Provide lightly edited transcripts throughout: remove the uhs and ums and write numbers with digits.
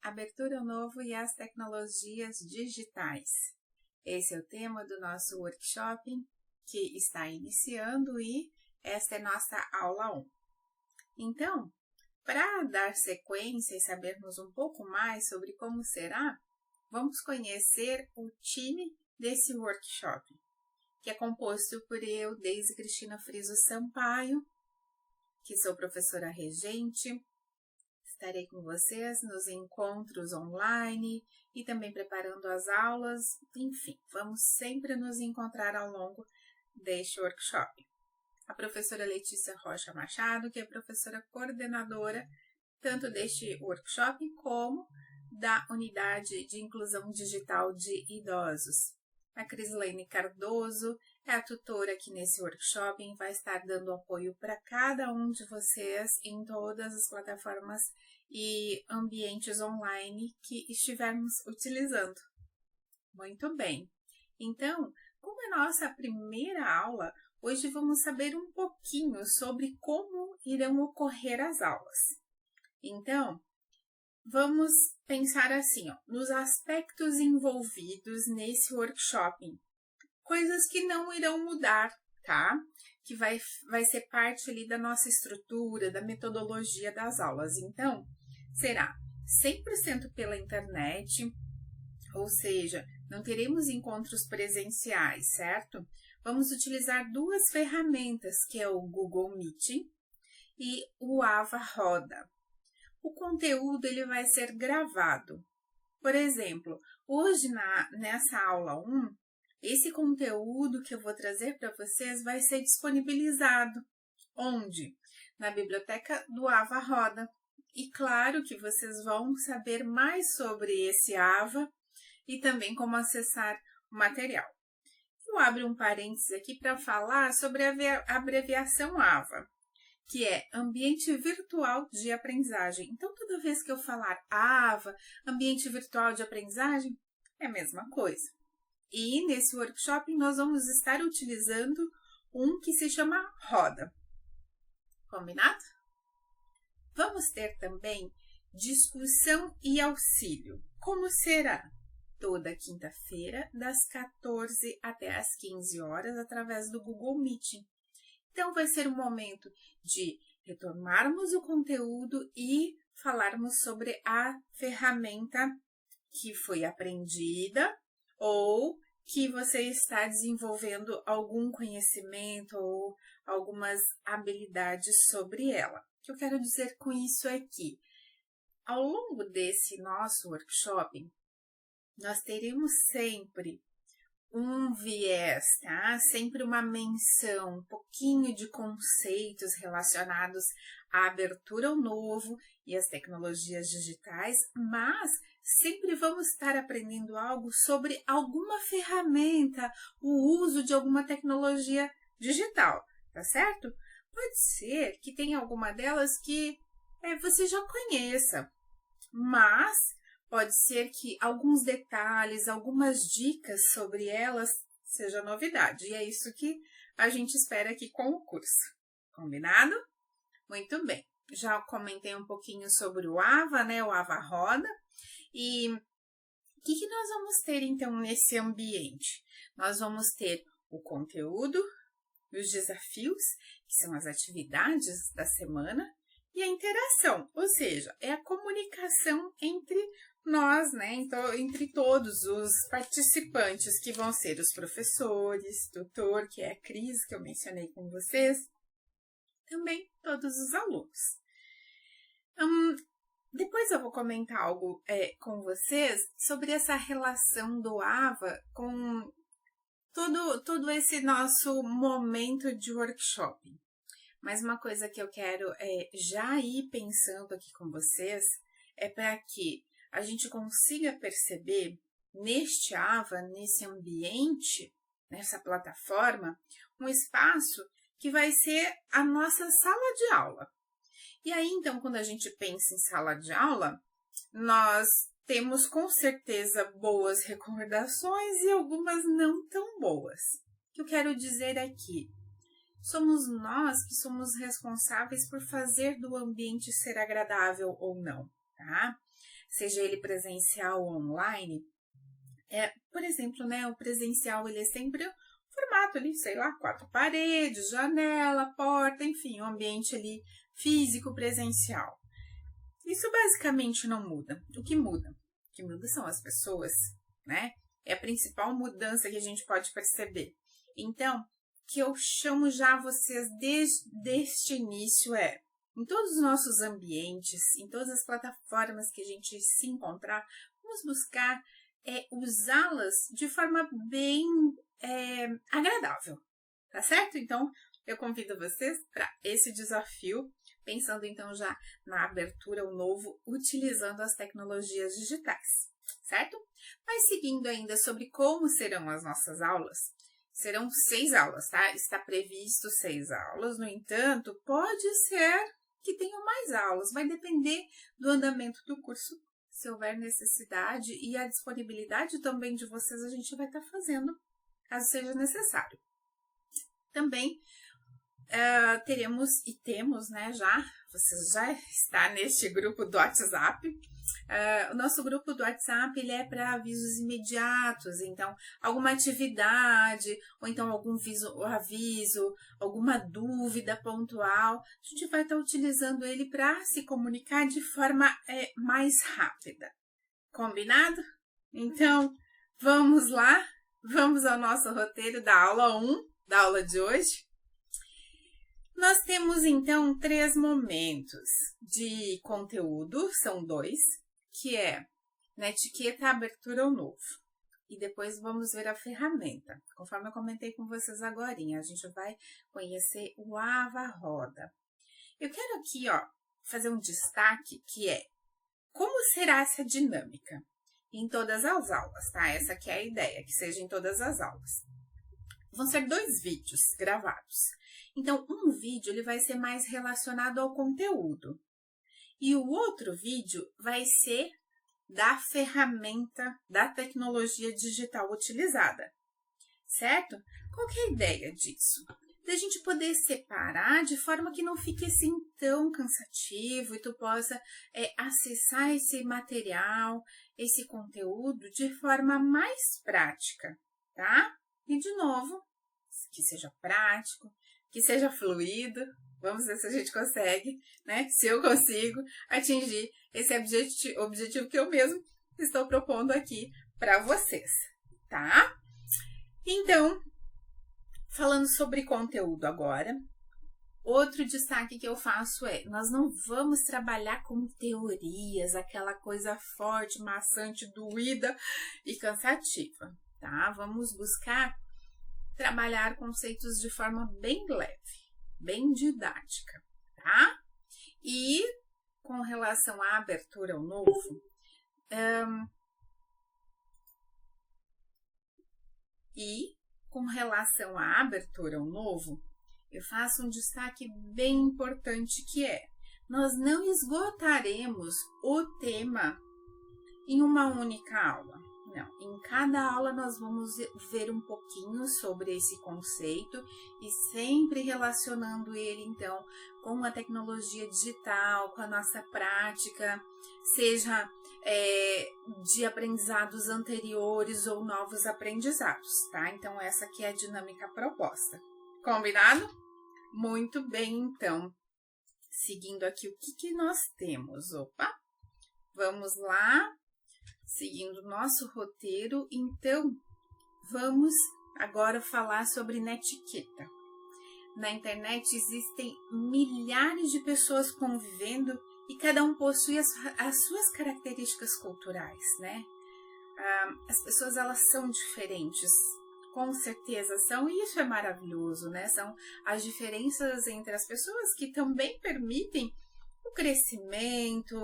Abertura ao novo e as tecnologias digitais. Esse é o tema do nosso workshop que está iniciando e esta é nossa aula 1. Então, para dar sequência e sabermos um pouco mais sobre como será, vamos conhecer o time desse workshop, que é composto por eu, Deise Cristina Friso Sampaio, que sou professora regente. Estarei com vocês nos encontros online e também preparando as aulas. Enfim, vamos sempre nos encontrar ao longo deste workshop. A professora Letícia Rocha Machado, que é professora coordenadora tanto deste workshop como da Unidade de Inclusão Digital de Idosos. A Crislene Cardoso é a tutora aqui nesse workshop e vai estar dando apoio para cada um de vocês em todas as plataformas e ambientes online que estivermos utilizando. Muito bem. Então, como é nossa primeira aula, hoje vamos saber um pouquinho sobre como irão ocorrer as aulas. Então, vamos pensar assim, nos aspectos envolvidos nesse workshop. Coisas que não irão mudar, tá? Que vai ser parte ali da nossa estrutura, da metodologia das aulas. Então, será 100% pela internet, ou seja, não teremos encontros presenciais, certo? Vamos utilizar duas ferramentas, que é o Google Meeting e o Ava Roda. O conteúdo ele vai ser gravado. Por exemplo, hoje nessa aula 1, esse conteúdo que eu vou trazer para vocês vai ser disponibilizado. Onde? Na biblioteca do Ava Roda. E claro que vocês vão saber mais sobre esse Ava e também como acessar o material. Eu abro um parênteses aqui para falar sobre a abreviação Ava, que é Ambiente Virtual de Aprendizagem. Então, toda vez que eu falar AVA, Ambiente Virtual de Aprendizagem, é a mesma coisa. E nesse workshop nós vamos estar utilizando um que se chama Roda. Combinado? Vamos ter também discussão e auxílio. Como será? Toda quinta-feira, das 14 até as 15 horas, através do Google Meeting. Então, vai ser um momento de retomarmos o conteúdo e falarmos sobre a ferramenta que foi aprendida ou que você está desenvolvendo algum conhecimento ou algumas habilidades sobre ela. O que eu quero dizer com isso é que, ao longo desse nosso workshop, nós teremos sempre um viés, tá? Sempre uma menção, um pouquinho de conceitos relacionados à abertura ao novo e às tecnologias digitais, mas sempre vamos estar aprendendo algo sobre alguma ferramenta, o uso de alguma tecnologia digital, tá certo? Pode ser que tenha alguma delas que você já conheça, mas pode ser que alguns detalhes, algumas dicas sobre elas seja novidade. E é isso que a gente espera aqui com o curso. Combinado? Muito bem. Já comentei um pouquinho sobre o Ava, né? O Ava Roda. E o que nós vamos ter, então, nesse ambiente? Nós vamos ter o conteúdo, os desafios, que são as atividades da semana, e a interação, ou seja, é a comunicação entre nós, né, entre todos os participantes, que vão ser os professores, tutor, que é a Cris, que eu mencionei com vocês, também todos os alunos. Depois eu vou comentar algo com vocês sobre essa relação do Ava com todo esse nosso momento de workshop. Mas uma coisa que eu quero já ir pensando aqui com vocês é para que a gente consiga perceber neste Ava, nesse ambiente, nessa plataforma, um espaço que vai ser a nossa sala de aula. E aí, então, quando a gente pensa em sala de aula, nós temos com certeza boas recordações e algumas não tão boas. O que eu quero dizer aqui? Somos nós que somos responsáveis por fazer do ambiente ser agradável ou não, tá? seja ele presencial ou online, por exemplo, né, o presencial ele é sempre o formato ali, sei lá, 4 paredes, janela, porta, enfim, um ambiente ali físico presencial. Isso basicamente não muda. O que muda? O que muda são as pessoas, né? É a principal mudança que a gente pode perceber. Então, o que eu chamo já vocês desde este início em todos os nossos ambientes, em todas as plataformas que a gente se encontrar, vamos buscar usá-las de forma bem agradável, tá certo? Então, eu convido vocês para esse desafio, pensando então já na abertura ao novo, utilizando as tecnologias digitais, certo? Mas seguindo ainda sobre como serão as nossas aulas, serão 6 aulas, tá? Está previsto 6 aulas, no entanto, pode ser que tenham mais aulas, vai depender do andamento do curso. Se houver necessidade e a disponibilidade também de vocês, a gente vai estar fazendo, caso seja necessário. Também teremos e temos, né, você já está neste grupo do WhatsApp. O nosso grupo do WhatsApp ele é para avisos imediatos, então alguma atividade ou então algum aviso, alguma dúvida pontual, a gente vai estar utilizando ele para se comunicar de forma mais rápida. Combinado? Então, vamos lá, vamos ao nosso roteiro da aula 1, da aula de hoje. Nós temos, então, 3 momentos de conteúdo, são 2, que é na etiqueta, abertura ou novo. E depois vamos ver a ferramenta. Conforme eu comentei com vocês agora, a gente vai conhecer o Ava-Roda. Eu quero aqui, fazer um destaque que é como será essa dinâmica em todas as aulas, tá? Essa aqui é a ideia, que seja em todas as aulas. Vão ser 2 vídeos gravados. Então, um vídeo ele vai ser mais relacionado ao conteúdo. E o outro vídeo vai ser da ferramenta, da tecnologia digital utilizada. Certo? Qual que é a ideia disso? Da gente poder separar de forma que não fique assim tão cansativo e tu possa acessar esse material, esse conteúdo de forma mais prática, tá? E de novo, que seja prático, que seja fluido, vamos ver se a gente consegue, né? Se eu consigo atingir esse objetivo que eu mesmo estou propondo aqui para vocês, tá? Então, falando sobre conteúdo agora, outro destaque que eu faço nós não vamos trabalhar com teorias, aquela coisa forte, maçante, doída e cansativa, tá? Vamos buscar trabalhar conceitos de forma bem leve, bem didática, tá? E com relação à abertura ao novo, eu faço um destaque bem importante que nós não esgotaremos o tema em uma única aula. Não, em cada aula nós vamos ver um pouquinho sobre esse conceito e sempre relacionando ele, então, com a tecnologia digital, com a nossa prática, seja de aprendizados anteriores ou novos aprendizados, tá? Então, essa aqui é a dinâmica proposta. Combinado? Muito bem, então. Seguindo aqui, o que nós temos? Opa! Vamos lá. Seguindo o nosso roteiro, então, vamos agora falar sobre netiqueta. Na internet existem milhares de pessoas convivendo e cada um possui as suas características culturais, né? As pessoas, elas são diferentes, com certeza são, e isso é maravilhoso, né? São as diferenças entre as pessoas que também permitem o crescimento,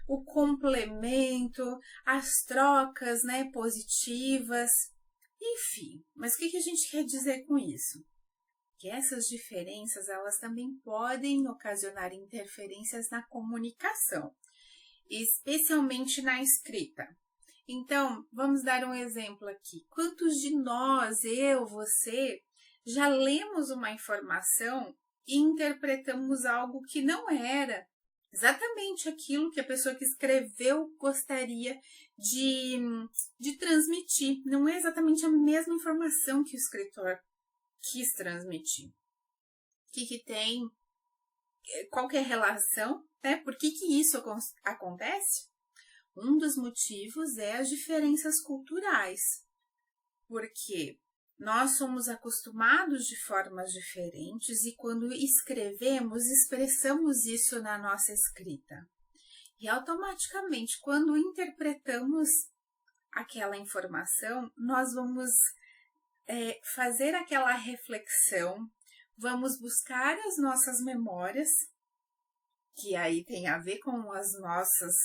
o complemento, as trocas, né, positivas, enfim. Mas o que a gente quer dizer com isso? Que essas diferenças, elas também podem ocasionar interferências na comunicação, especialmente na escrita. Então, vamos dar um exemplo aqui. Quantos de nós, eu, você, já lemos uma informação e interpretamos algo que não era exatamente aquilo que a pessoa que escreveu gostaria de transmitir. Não é exatamente a mesma informação que o escritor quis transmitir. O que tem, qual que é a relação, né? Por que isso acontece? Um dos motivos é as diferenças culturais, porque nós somos acostumados de formas diferentes e quando escrevemos, expressamos isso na nossa escrita. E automaticamente, quando interpretamos aquela informação, nós vamos fazer aquela reflexão, vamos buscar as nossas memórias, que aí tem a ver com as nossas,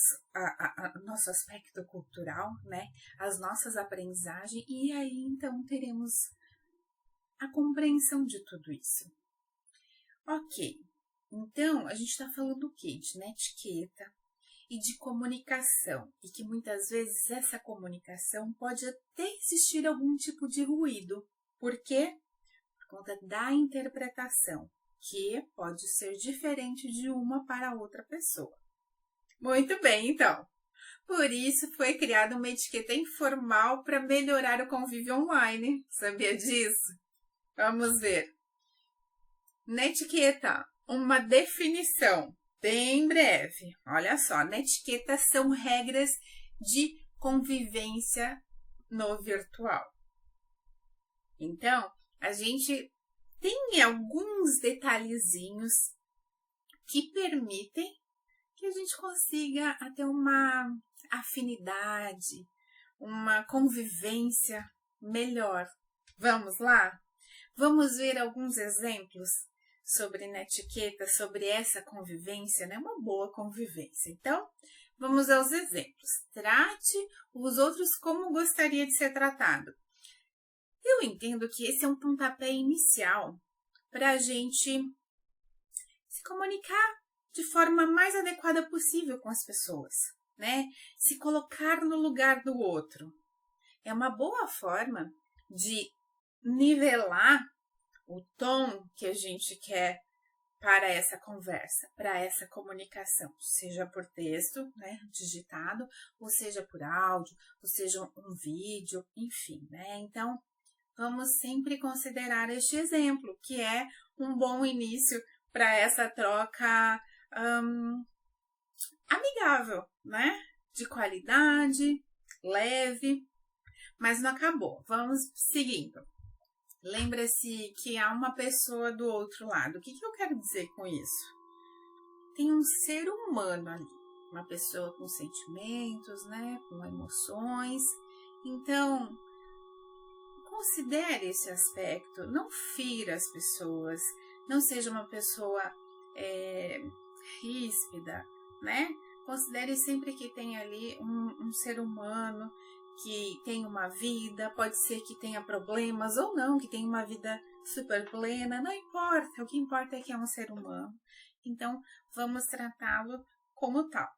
nosso aspecto cultural, né? As nossas aprendizagens, e aí então teremos a compreensão de tudo isso. Ok, então a gente está falando o quê? De etiqueta e de comunicação, e que muitas vezes essa comunicação pode até existir algum tipo de ruído. Por quê? Por conta da interpretação, que pode ser diferente de uma para outra pessoa. Muito bem, então. Por isso foi criada uma etiqueta informal para melhorar o convívio online. Sabia disso? Vamos ver. Na etiqueta, uma definição bem breve. Olha só, na etiqueta são regras de convivência no virtual. Então, a gente tem alguns detalhezinhos que permitem que a gente consiga ter uma afinidade, uma convivência melhor. Vamos lá? Vamos ver alguns exemplos sobre etiqueta, sobre essa convivência, né? Uma boa convivência. Então, vamos aos exemplos. Trate os outros como gostaria de ser tratado. Eu entendo que esse é um pontapé inicial para a gente se comunicar de forma mais adequada possível com as pessoas, né? Se colocar no lugar do outro. É uma boa forma de nivelar o tom que a gente quer para essa conversa, para essa comunicação, seja por texto, né, digitado, ou seja por áudio, ou seja um vídeo, enfim, né? Então, vamos sempre considerar este exemplo, que é um bom início para essa troca amigável, né? De qualidade, leve, mas não acabou. Vamos seguindo. Lembra-se que há uma pessoa do outro lado. O que eu quero dizer com isso? Tem um ser humano ali, uma pessoa com sentimentos, né? Com emoções. Então, considere esse aspecto, não fira as pessoas, não seja uma pessoa ríspida, né? Considere sempre que tem ali um ser humano que tem uma vida, pode ser que tenha problemas ou não, que tenha uma vida super plena, não importa, o que importa é que é um ser humano. Então, vamos tratá-lo como tal.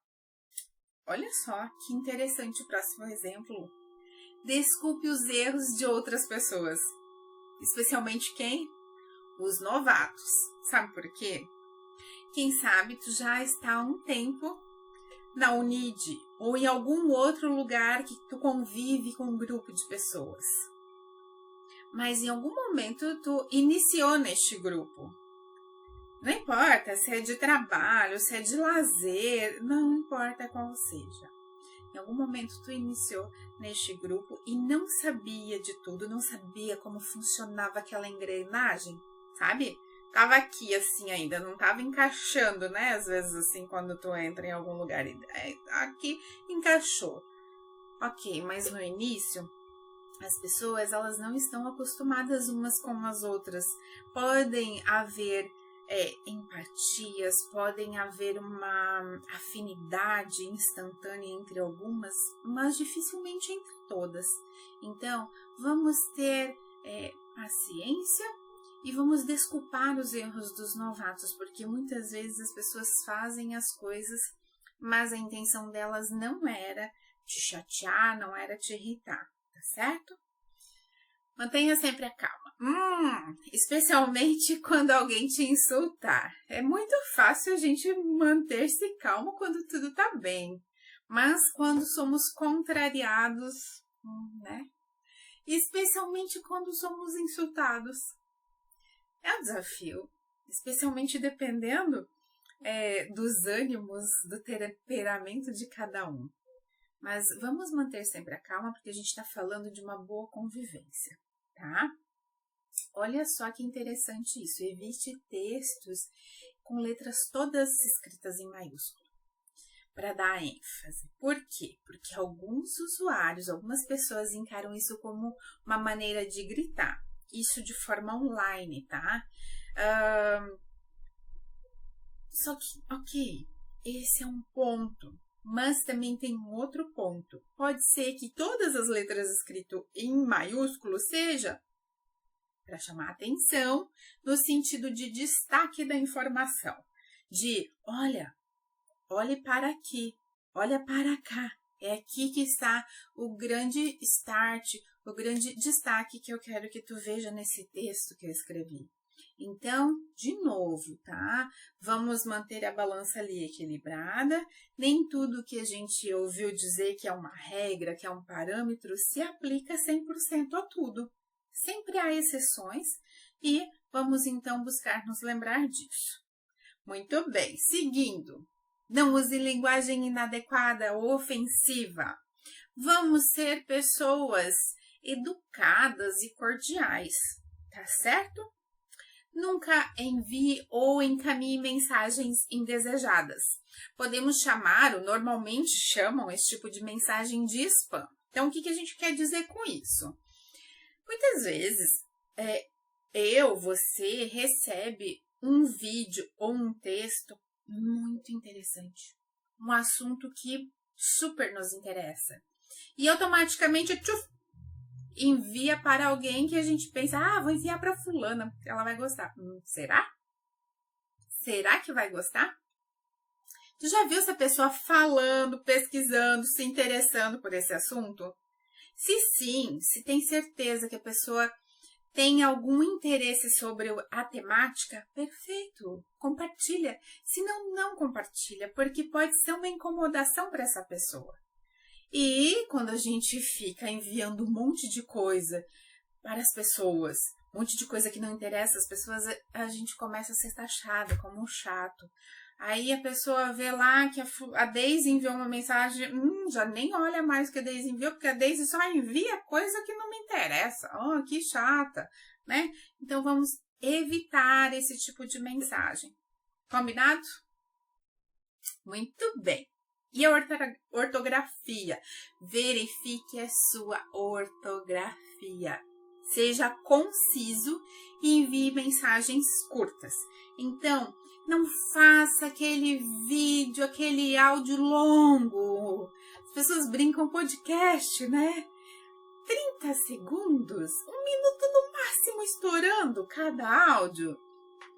Olha só que interessante o próximo exemplo. Desculpe os erros de outras pessoas. Especialmente quem? Os novatos. Sabe por quê? Quem sabe tu já está há um tempo na UNID ou em algum outro lugar que tu convive com um grupo de pessoas. Mas em algum momento tu iniciou neste grupo. Não importa se é de trabalho, se é de lazer, não importa qual seja. Em algum momento tu iniciou neste grupo e não sabia de tudo, não sabia como funcionava aquela engrenagem, sabe? Tava aqui assim ainda, não tava encaixando, né? Às vezes assim, quando tu entra em algum lugar, aqui encaixou. Ok, mas no início, as pessoas, elas não estão acostumadas umas com as outras. Podem haver empatias, podem haver uma afinidade instantânea entre algumas, mas dificilmente entre todas. Então, vamos ter paciência e vamos desculpar os erros dos novatos, porque muitas vezes as pessoas fazem as coisas, mas a intenção delas não era te chatear, não era te irritar, tá certo? Mantenha sempre a calma. Especialmente quando alguém te insultar. É muito fácil a gente manter-se calmo quando tudo tá bem. Mas quando somos contrariados, né? Especialmente quando somos insultados. É um desafio. Especialmente dependendo dos ânimos, do temperamento de cada um. Mas vamos manter sempre a calma, porque a gente está falando de uma boa convivência, tá? Olha só que interessante isso. Evite textos com letras todas escritas em maiúsculo, para dar ênfase. Por quê? Porque alguns usuários, algumas pessoas encaram isso como uma maneira de gritar. Isso de forma online, tá? Só que, ok, esse é um ponto. Mas também tem um outro ponto. Pode ser que todas as letras escritas em maiúsculo seja para chamar atenção, no sentido de destaque da informação. De, olhe para aqui, olha para cá. É aqui que está o grande start, o grande destaque que eu quero que tu veja nesse texto que eu escrevi. Então, de novo, tá? Vamos manter a balança ali equilibrada. Nem tudo que a gente ouviu dizer que é uma regra, que é um parâmetro, se aplica 100% a tudo. Sempre há exceções e vamos então buscar nos lembrar disso. Muito bem, seguindo. Não use linguagem inadequada ou ofensiva. Vamos ser pessoas educadas e cordiais, tá certo? Nunca envie ou encaminhe mensagens indesejadas. Podemos chamar, ou normalmente chamam esse tipo de mensagem de spam. Então, o que a gente quer dizer com isso? Muitas vezes, você recebe um vídeo ou um texto muito interessante. Um assunto que super nos interessa. E automaticamente, envia para alguém que a gente pensa, vou enviar para fulana, ela vai gostar. Será? Será que vai gostar? Tu já viu essa pessoa falando, pesquisando, se interessando por esse assunto? Se sim, se tem certeza que a pessoa tem algum interesse sobre a temática, perfeito, compartilha. Se não, não compartilha, porque pode ser uma incomodação para essa pessoa. E quando a gente fica enviando um monte de coisa para as pessoas, um monte de coisa que não interessa às pessoas, a gente começa a ser taxada como um chato. Aí a pessoa vê lá que a Daisy enviou uma mensagem, já nem olha mais o que a Daisy enviou, porque a Daisy só envia coisa que não me interessa. Oh, que chata, né? Então vamos evitar esse tipo de mensagem. Combinado? Muito bem. E a ortografia? Verifique a sua ortografia. Seja conciso e envie mensagens curtas. Então, não faça aquele vídeo, aquele áudio longo. As pessoas brincam podcast, né? 30 segundos, 1 minuto no máximo estourando cada áudio.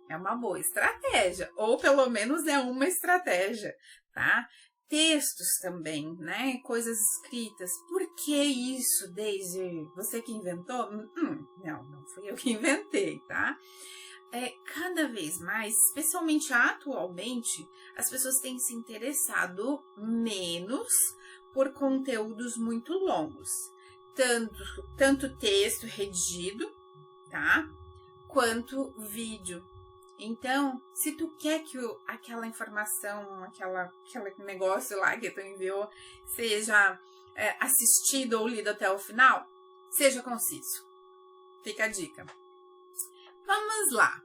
É uma boa estratégia, ou pelo menos é uma estratégia, tá? Textos também, né? Coisas escritas. Por que isso, Daisy? Você que inventou? Não fui eu que inventei, tá? Cada vez mais, especialmente atualmente, as pessoas têm se interessado menos por conteúdos muito longos. Tanto texto redigido, tá? Quanto vídeo. Então, se tu quer que aquela informação, aquele negócio lá que tu enviou seja assistido ou lido até o final, seja conciso. Fica a dica. Vamos lá.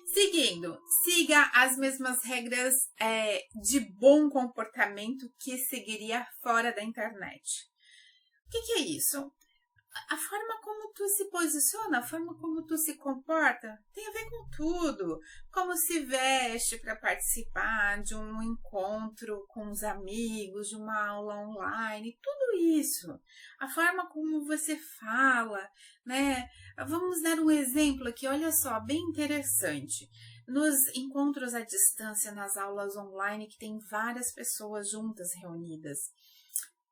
Seguindo, siga as mesmas regras de bom comportamento que seguiria fora da internet. O que é isso? A forma como tu se posiciona, a forma como tu se comporta, tem a ver com tudo. Como se veste para participar de um encontro com os amigos, de uma aula online, tudo isso. A forma como você fala, né? Vamos dar um exemplo aqui, olha só, bem interessante. Nos encontros à distância, nas aulas online, que tem várias pessoas juntas reunidas.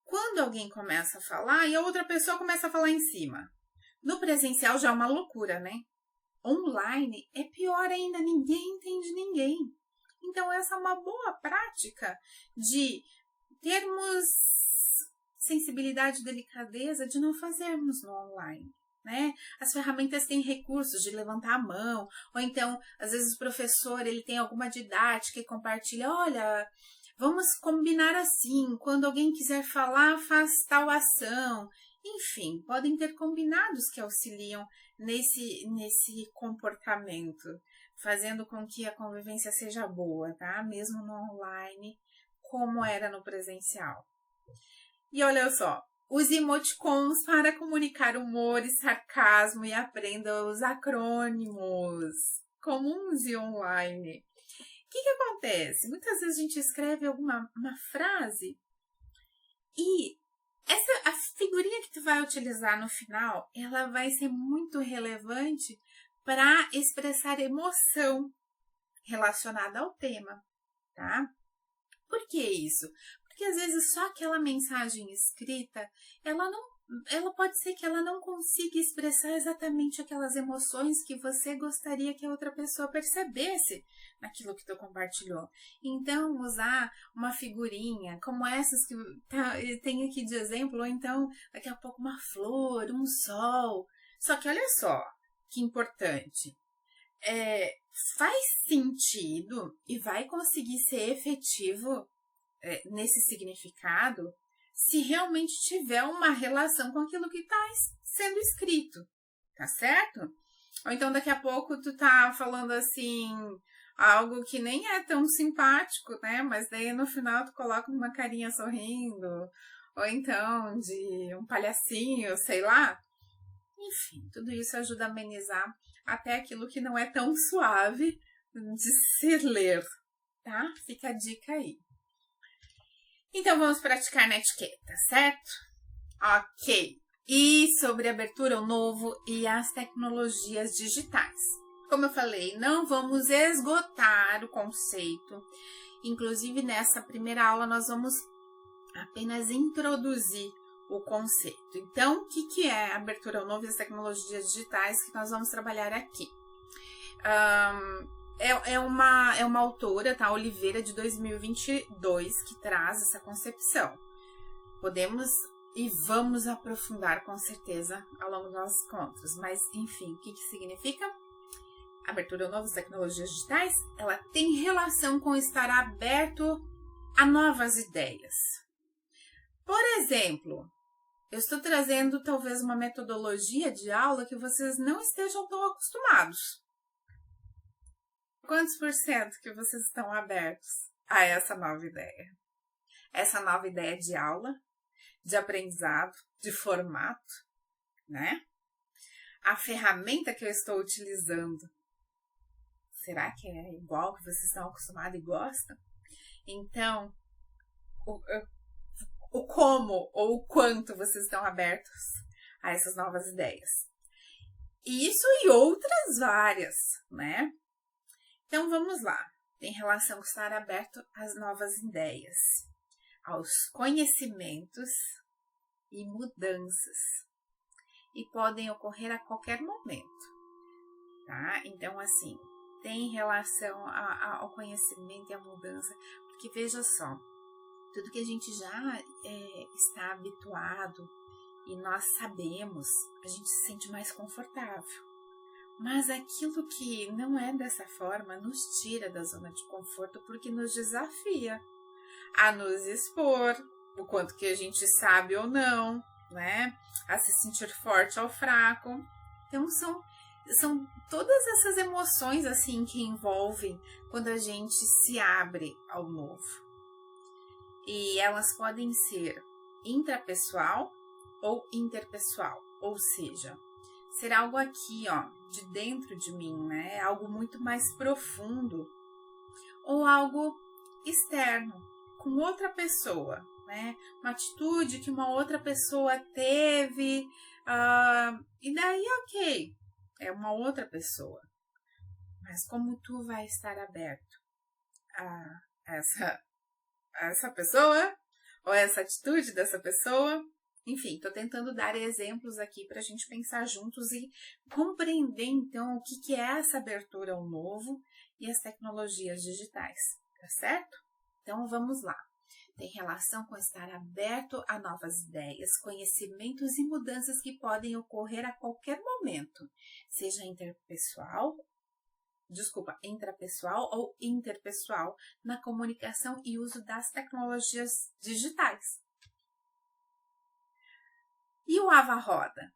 Quando alguém começa a falar e a outra pessoa começa a falar em cima, No presencial já é uma loucura, né? Online é pior ainda, ninguém entende ninguém. Então, essa é uma boa prática de termos sensibilidade e delicadeza de não fazermos no online, né? As ferramentas têm recursos de levantar a mão, ou então, às vezes o professor, ele tem alguma didática e compartilha, olha, vamos combinar assim, quando alguém quiser falar, faz tal ação. Enfim, podem ter combinados que auxiliam nesse comportamento, fazendo com que a convivência seja boa, tá? Mesmo no online, como era no presencial. E olha só, use emoticons para comunicar humor e sarcasmo e aprenda os acrônimos comuns e online. O que acontece? Muitas vezes a gente escreve uma frase e a figurinha que tu vai utilizar no final, ela vai ser muito relevante para expressar emoção relacionada ao tema, tá? Por que isso? Porque às vezes só aquela mensagem escrita, ela pode ser que ela não consiga expressar exatamente aquelas emoções que você gostaria que a outra pessoa percebesse naquilo que tu compartilhou. Então, usar uma figurinha como essas que tem aqui de exemplo, ou então daqui a pouco uma flor, um sol. Só que olha só que importante. Faz sentido e vai conseguir ser efetivo nesse significado se realmente tiver uma relação com aquilo que está sendo escrito, tá certo? Ou então daqui a pouco tu tá falando assim, algo que nem é tão simpático, né? Mas daí no final tu coloca uma carinha sorrindo, ou então de um palhacinho, sei lá. Enfim, tudo isso ajuda a amenizar até aquilo que não é tão suave de se ler, tá? Fica a dica aí. Então, vamos praticar na etiqueta, certo? Ok. E sobre abertura ao novo e as tecnologias digitais. Como eu falei, não vamos esgotar o conceito. Inclusive, nessa primeira aula, nós vamos apenas introduzir o conceito. Então, o que é abertura ao novo e as tecnologias digitais que nós vamos trabalhar aqui? É uma autora, tá? Oliveira, de 2022, que traz essa concepção. Podemos e vamos aprofundar com certeza ao longo das contas. Mas, enfim, o que significa? Abertura ao novo e tecnologias digitais, ela tem relação com estar aberto a novas ideias. Por exemplo, eu estou trazendo talvez uma metodologia de aula que vocês não estejam tão acostumados. Quantos por cento que vocês estão abertos a essa nova ideia? Essa nova ideia de aula, de aprendizado, de formato, né? A ferramenta que eu estou utilizando, será que é igual que vocês estão acostumados e gostam? Então, o como ou o quanto vocês estão abertos a essas novas ideias. Isso e outras várias, né? Então, vamos lá. Tem relação com estar aberto às novas ideias, aos conhecimentos e mudanças. E podem ocorrer a qualquer momento, tá? Então, assim, tem relação ao conhecimento e à mudança, porque veja só, tudo que a gente já está habituado e nós sabemos, a gente se sente mais confortável. Mas aquilo que não é dessa forma nos tira da zona de conforto porque nos desafia a nos expor, o quanto que a gente sabe ou não, né? A se sentir forte ou fraco. Então são todas essas emoções assim que envolvem quando a gente se abre ao novo. E elas podem ser intrapessoal ou interpessoal, ou seja, ser algo aqui, ó, de dentro de mim, né? Algo muito mais profundo. Ou algo externo, com outra pessoa, né? Uma atitude que uma outra pessoa teve, e daí, ok, é uma outra pessoa. Mas como tu vai estar aberto a essa pessoa, ou essa atitude dessa pessoa, Enfim, estou tentando dar exemplos aqui para a gente pensar juntos e compreender, então, o que é essa abertura ao novo e as tecnologias digitais, tá certo? Então, vamos lá. Tem relação com estar aberto a novas ideias, conhecimentos e mudanças que podem ocorrer a qualquer momento, seja intrapessoal ou interpessoal, na comunicação e uso das tecnologias digitais. E o Ava Roda?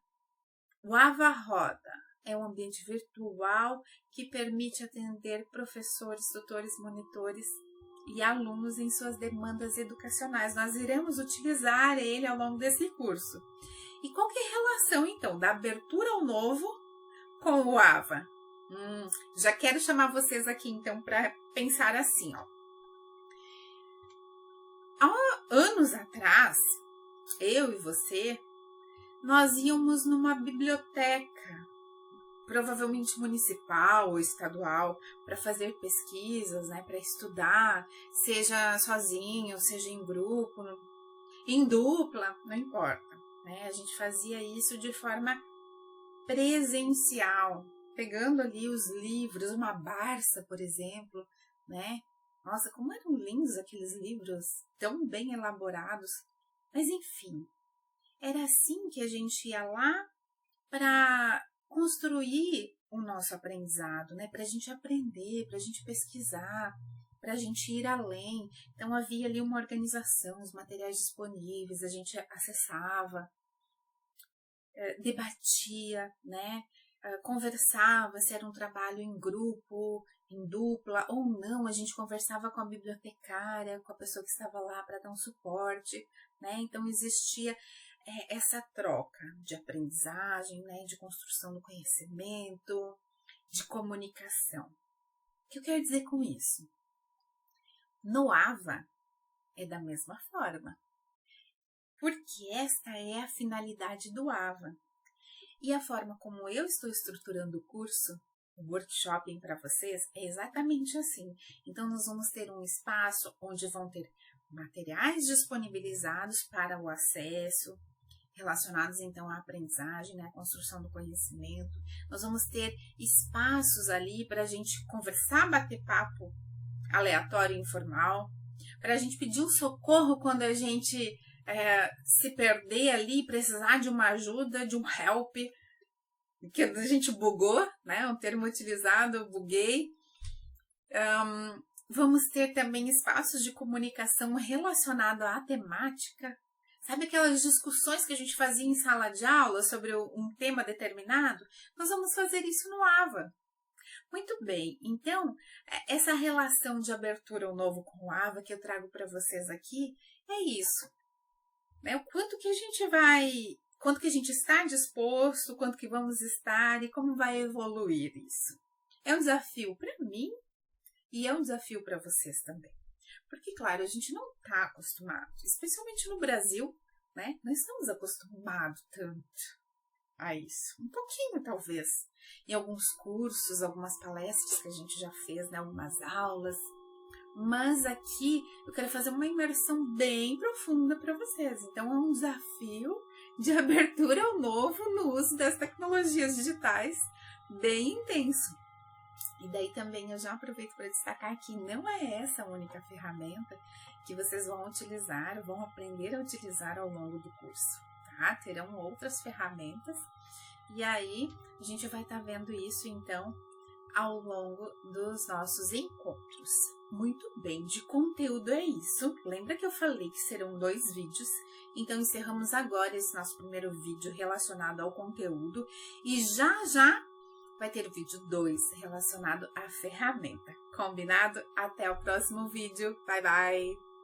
O Ava Roda é um ambiente virtual que permite atender professores, tutores, monitores e alunos em suas demandas educacionais. Nós iremos utilizar ele ao longo desse curso. E qual que é a relação, então, da abertura ao novo com o Ava? Já quero chamar vocês aqui, então, para pensar assim, ó. Há anos atrás, eu e você, nós íamos numa biblioteca, provavelmente municipal ou estadual, para fazer pesquisas, né, para estudar, seja sozinho, seja em grupo, em dupla, não importa, né? A gente fazia isso de forma presencial, pegando ali os livros, uma Barça, por exemplo, né? Nossa, como eram lindos aqueles livros, tão bem elaborados. Mas enfim, era assim que a gente ia lá para construir o nosso aprendizado, né? Para a gente aprender, para a gente pesquisar, para a gente ir além. Então havia ali uma organização, os materiais disponíveis, a gente acessava, debatia, né? Conversava se era um trabalho em grupo, em dupla ou não, a gente conversava com a bibliotecária, com a pessoa que estava lá para dar um suporte, né? Então existia essa troca de aprendizagem, né? De construção do conhecimento, de comunicação. O que eu quero dizer com isso? No Ava é da mesma forma, porque esta é a finalidade do Ava. E a forma como eu estou estruturando o curso, o workshop para vocês, é exatamente assim. Então, nós vamos ter um espaço onde vão ter materiais disponibilizados para o acesso, relacionados então à aprendizagem, né, à construção do conhecimento. Nós vamos ter espaços ali para a gente conversar, bater papo aleatório e informal, para a gente pedir um socorro quando a gente se perder ali, precisar de uma ajuda, de um help, que a gente bugou, né? Um termo utilizado, buguei. Vamos ter também espaços de comunicação relacionado à temática. Sabe aquelas discussões que a gente fazia em sala de aula sobre um tema determinado? Nós vamos fazer isso no Ava. Muito bem, então, essa relação de abertura ao novo com o Ava que eu trago para vocês aqui é isso. O quanto que a gente vai, quanto que a gente está disposto, quanto que vamos estar e como vai evoluir isso. É um desafio para mim e é um desafio para vocês também. Porque, claro, a gente não está acostumado, especialmente no Brasil, né? Não estamos acostumados tanto a isso. Um pouquinho, talvez. Em alguns cursos, algumas palestras que a gente já fez, né? Algumas aulas. Mas aqui eu quero fazer uma imersão bem profunda para vocês. Então é um desafio de abertura ao novo no uso das tecnologias digitais bem intenso. E daí também eu já aproveito para destacar que não é essa a única ferramenta que vocês vão utilizar, vão aprender a utilizar ao longo do curso, tá? Terão outras ferramentas e aí a gente vai estar vendo isso então ao longo dos nossos encontros. Muito bem, de conteúdo é isso. Lembra que eu falei que serão 2 vídeos? Então encerramos agora esse nosso primeiro vídeo relacionado ao conteúdo e já vai ter o vídeo 2 relacionado à ferramenta. Combinado? Até o próximo vídeo. Bye, bye!